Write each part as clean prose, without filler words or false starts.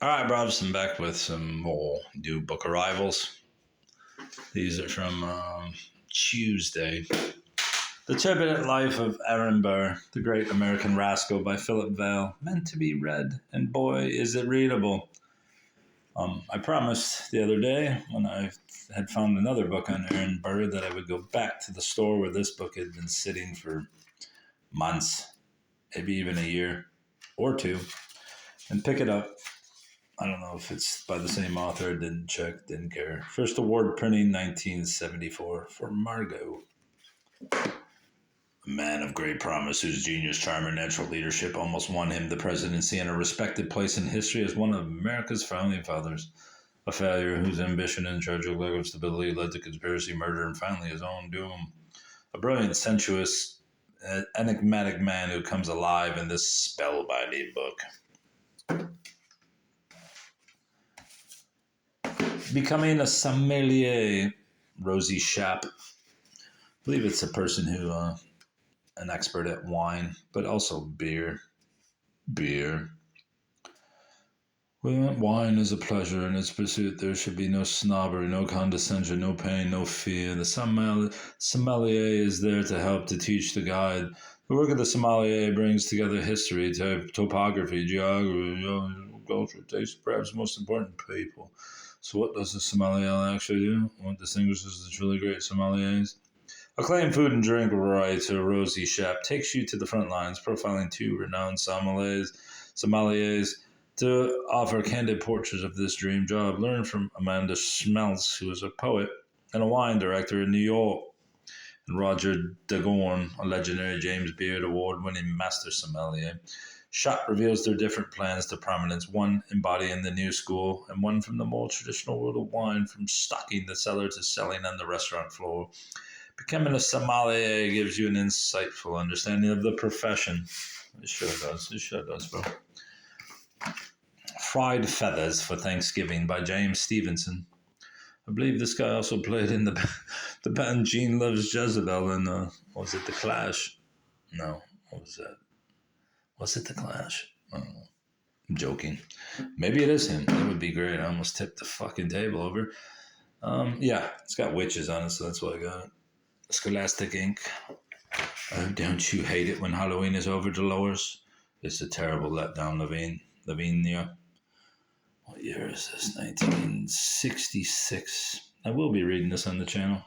All right, Brobs, I'm back with some more new book arrivals. These are from Tuesday. The Turbulent Life of Aaron Burr, The Great American Rascal by Philip Vale. Meant to be read, and boy, is it readable. I promised the other day when I had found another book on Aaron Burr that I would go back to the store where this book had been sitting for months, maybe even a year or two, and pick it up. I don't know if it's by the same author. Didn't check, didn't care. First award printing, 1974, for Margot. A man of great promise whose genius, charm, and natural leadership almost won him the presidency and a respected place in history as one of America's founding fathers. A failure whose ambition and tragic lack of stability led to conspiracy, murder, and finally his own doom. A brilliant, sensuous, enigmatic man who comes alive in this spellbinding book. Becoming a sommelier, Rosie Shapp. I believe it's a person who, an expert at wine, but also beer. Beer. When wine is a pleasure in its pursuit, there should be no snobbery, no condescension, no pain, no fear. The sommelier is there to help, to teach, to guide. The work of the sommelier brings together history, topography, geography, culture, taste, perhaps most important, people. So what does the sommelier actually do? What distinguishes the truly great sommeliers? Acclaimed food and drink writer Rosie Shapp takes you to the front lines, profiling two renowned sommeliers to offer candid portraits of this dream job. Learn from Amanda Schmelz, who is a poet and a wine director in New York, and Roger Dagorn, a legendary James Beard Award-winning master sommelier. Shapp reveals their different plans to prominence, one embodying the new school and one from the more traditional world of wine, from stocking the cellar to selling on the restaurant floor. Becoming a sommelier gives you an insightful understanding of the profession. It sure does, bro. Fried Feathers for Thanksgiving by James Stevenson. I believe this guy also played in the band Gene Loves Jezebel in, was it The Clash? No, what was that? Was it The Clash? I don't know. I'm joking. Maybe it is him. That would be great. I almost tipped the fucking table over. Yeah, it's got witches on it, so that's why I got it. Scholastic Ink. Oh, don't you hate it when Halloween is over, Dolores? It's a terrible letdown, Lavinia. What year is this? 1966. I will be reading this on the channel.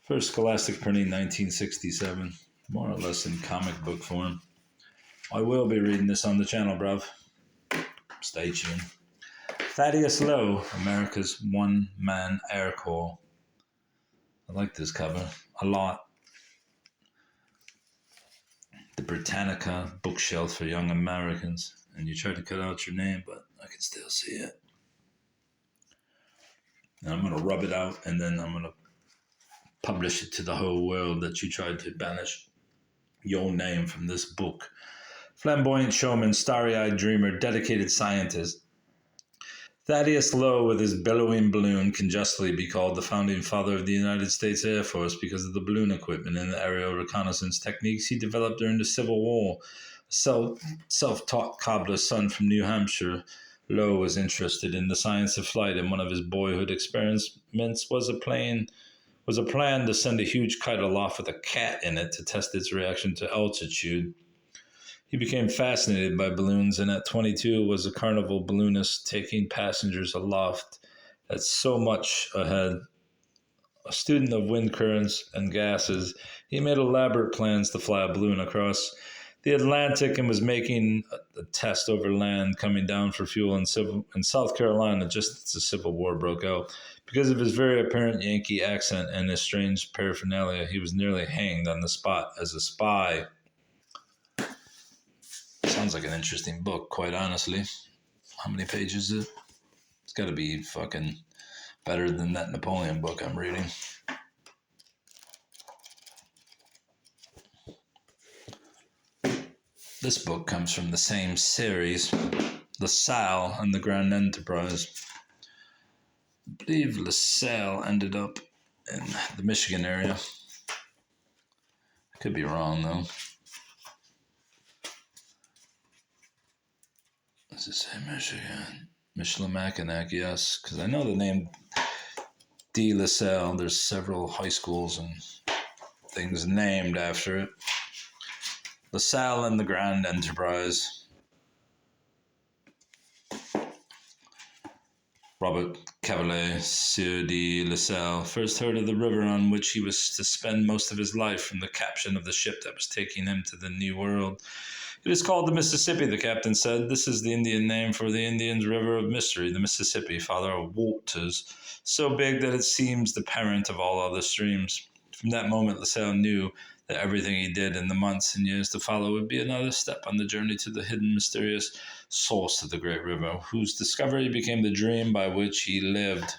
First Scholastic printing, 1967. More or less in comic book form. I will be reading this on the channel, bruv. Stay tuned. Thaddeus Lowe, America's One-Man Air Corps. I like this cover a lot. The Britannica bookshelf for young Americans. And you try to cut out your name, but I can still see it. And I'm going to rub it out, and then I'm going to publish it to the whole world that you tried to banish your name from this book. Flamboyant showman, starry-eyed dreamer, dedicated scientist. Thaddeus Lowe, with his billowing balloon, can justly be called the founding father of the United States Air Force because of the balloon equipment and the aerial reconnaissance techniques he developed during the Civil War. Self-taught cobbler's son from New Hampshire, Lowe was interested in the science of flight, and one of his boyhood experiments was a plan to send a huge kite aloft with a cat in it to test its reaction to altitude. He became fascinated by balloons, and at 22 was a carnival balloonist taking passengers aloft at so much ahead. A student of wind currents and gases, he made elaborate plans to fly a balloon across the Atlantic and was making a test over land coming down for fuel in South Carolina just as the Civil War broke out. Because of his very apparent Yankee accent and his strange paraphernalia, he was nearly hanged on the spot as a spy. Sounds like an interesting book, quite honestly. How many pages is it? It's got to be fucking better than that Napoleon book I'm reading. This book comes from the same series, LaSalle and the Grand Enterprise. I believe LaSalle ended up in the Michigan area. I could be wrong, though. Does it say Michigan? Michilimackinac, yes, because I know the name De La Salle. There's several high schools and things named after it. La Salle and the Grand Enterprise. Robert Cavalier, Sieur de La Salle, first heard of the river on which he was to spend most of his life from the captain of the ship that was taking him to the New World. It is called the Mississippi, the captain said. This is the Indian name for the Indians' river of mystery, the Mississippi, father of waters, so big that it seems the parent of all other streams. From that moment, La Salle knew that everything he did in the months and years to follow would be another step on the journey to the hidden, mysterious source of the great river, whose discovery became the dream by which he lived.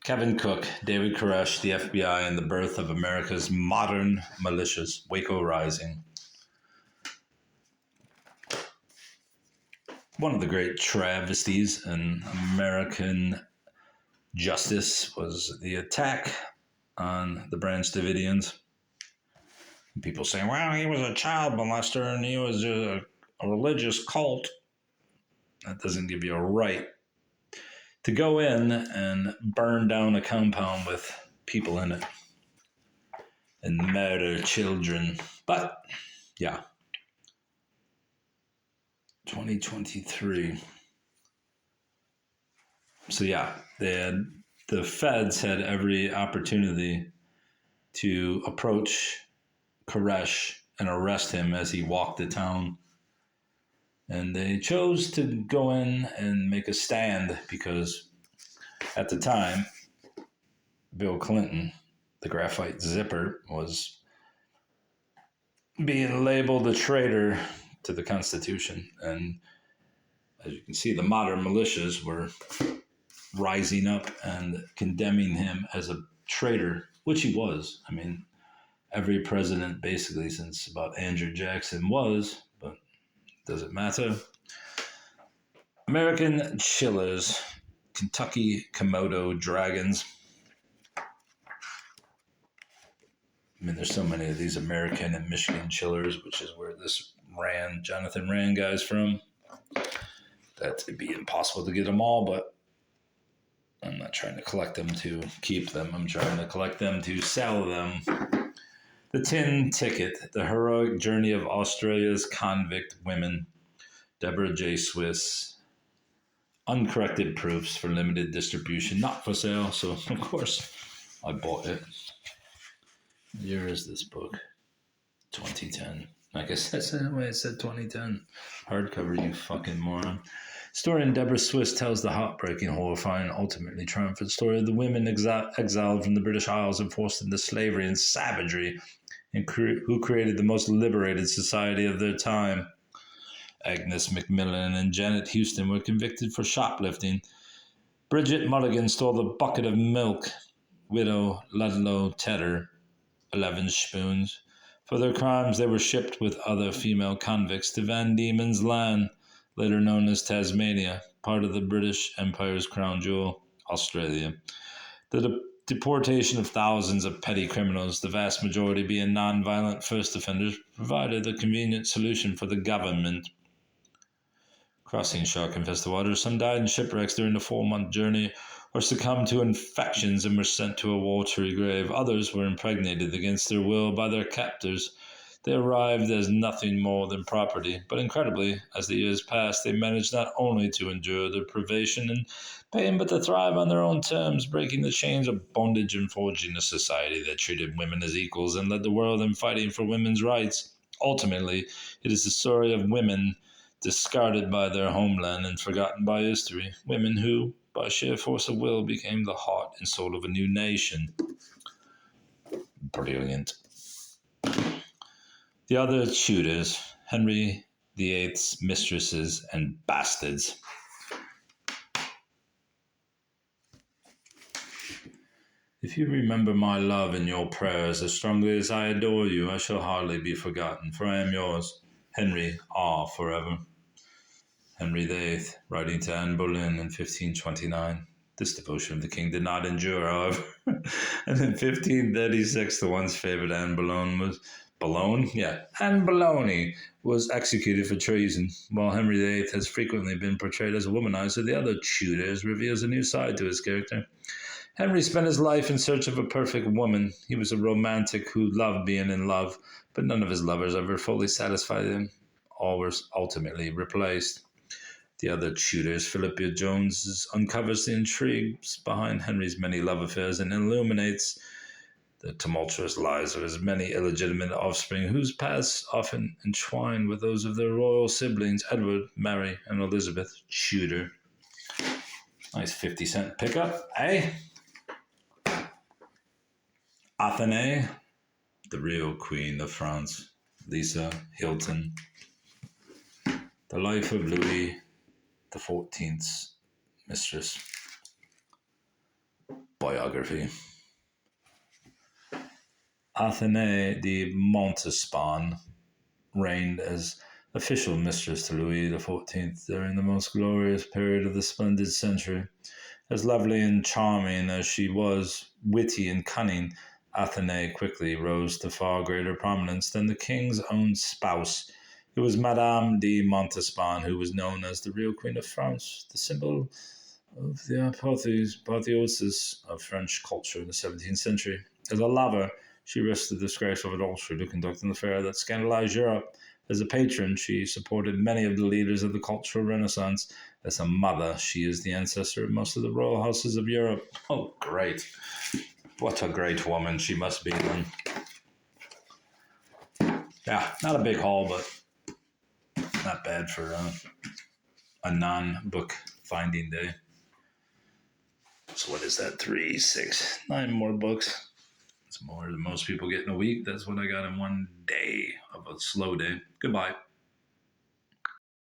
Kevin Cook, David Koresh, the FBI, and the birth of America's modern militias, Waco Rising. One of the great travesties in American justice was the attack on the Branch Davidians. People saying, well, he was a child molester and he was a religious cult. That doesn't give you a right to go in and burn down a compound with people in it and murder children. But, yeah. 2023. So, yeah, the feds had every opportunity to approach Koresh and arrest him as he walked the town. And they chose to go in and make a stand because at the time, Bill Clinton, the graphite zipper, was being labeled a traitor to the Constitution. And as you can see, the modern militias were rising up and condemning him as a traitor, which he was. I mean, every president basically since about Andrew Jackson was, but does it matter? American chillers, Kentucky Komodo dragons. I mean, there's so many of these American and Michigan chillers, which is where this Jonathan Rand guy's from. That it'd be impossible to get them all, but I'm not trying to collect them to keep them. I'm trying to collect them to sell them. The Tin Ticket, the heroic journey of Australia's convict women. Deborah J. Swiss. Uncorrected proofs for limited distribution, not for sale. So, of course, I bought it. What year is this book? 2010. I guess that's the way it said 2010. Hardcover, you fucking moron. Historian Deborah Swiss tells the heartbreaking, horrifying, ultimately triumphant story of the women exiled from the British Isles and forced into slavery and savagery, and who created the most liberated society of their time. Agnes McMillan and Janet Houston were convicted for shoplifting. Bridget Mulligan stole a bucket of milk. Widow Ludlow Tedder, 11 spoons. For their crimes, they were shipped with other female convicts to Van Diemen's Land, later known as Tasmania, part of the British Empire's crown jewel, Australia. The deportation of thousands of petty criminals, the vast majority being non-violent first offenders, provided a convenient solution for the government. Crossing shark-infested waters, some died in shipwrecks during the 4-month journey or succumbed to infections and were sent to a watery grave. Others were impregnated against their will by their captors. They arrived as nothing more than property, but incredibly, as the years passed, they managed not only to endure the privation and pain, but to thrive on their own terms, breaking the chains of bondage and forging a society that treated women as equals and led the world in fighting for women's rights. Ultimately, it is the story of women discarded by their homeland and forgotten by history, women who, by sheer force of will, became the heart and soul of a new nation. Brilliant. The other Tudors, Henry VIII's mistresses and bastards. If you remember my love in your prayers as strongly as I adore you, I shall hardly be forgotten, for I am yours, Henry R. forever. Henry VIII, writing to Anne Boleyn in 1529. This devotion of the king did not endure, however, and in 1536 the once favoured Anne Boleyn was Boulogne, yeah, Anne Bologna was executed for treason. While Henry VIII has frequently been portrayed as a womanizer, the other Tudors reveals a new side to his character. Henry spent his life in search of a perfect woman. He was a romantic who loved being in love, but none of his lovers ever fully satisfied him. All were ultimately replaced. The other Tudors, Philippa Jones, uncovers the intrigues behind Henry's many love affairs and illuminates the tumultuous lives of his many illegitimate offspring, whose paths often entwine with those of their royal siblings, Edward, Mary, and Elizabeth Tudor. Nice 50-cent pickup, eh? Athenae, the real Queen of France, Lisa Hilton. The Life of Louis XIV's Mistress. Biography. Athenae de Montespan reigned as official mistress to Louis XIV during the most glorious period of the splendid century. As lovely and charming as she was, witty and cunning, Athenae quickly rose to far greater prominence than the king's own spouse. It was Madame de Montespan who was known as the real Queen of France, the symbol of the apotheosis of French culture in the 17th century. As a lover, she risked the disgrace of adultery to conduct an affair that scandalized Europe. As a patron, she supported many of the leaders of the cultural renaissance. As a mother, she is the ancestor of most of the royal houses of Europe. Oh, great. What a great woman she must be then. Yeah, not a big haul, but not bad for a non-book finding day. So what is that? 3, 6, 9 more books. It's more than most people get in a week. That's what I got in one day of a slow day. Goodbye.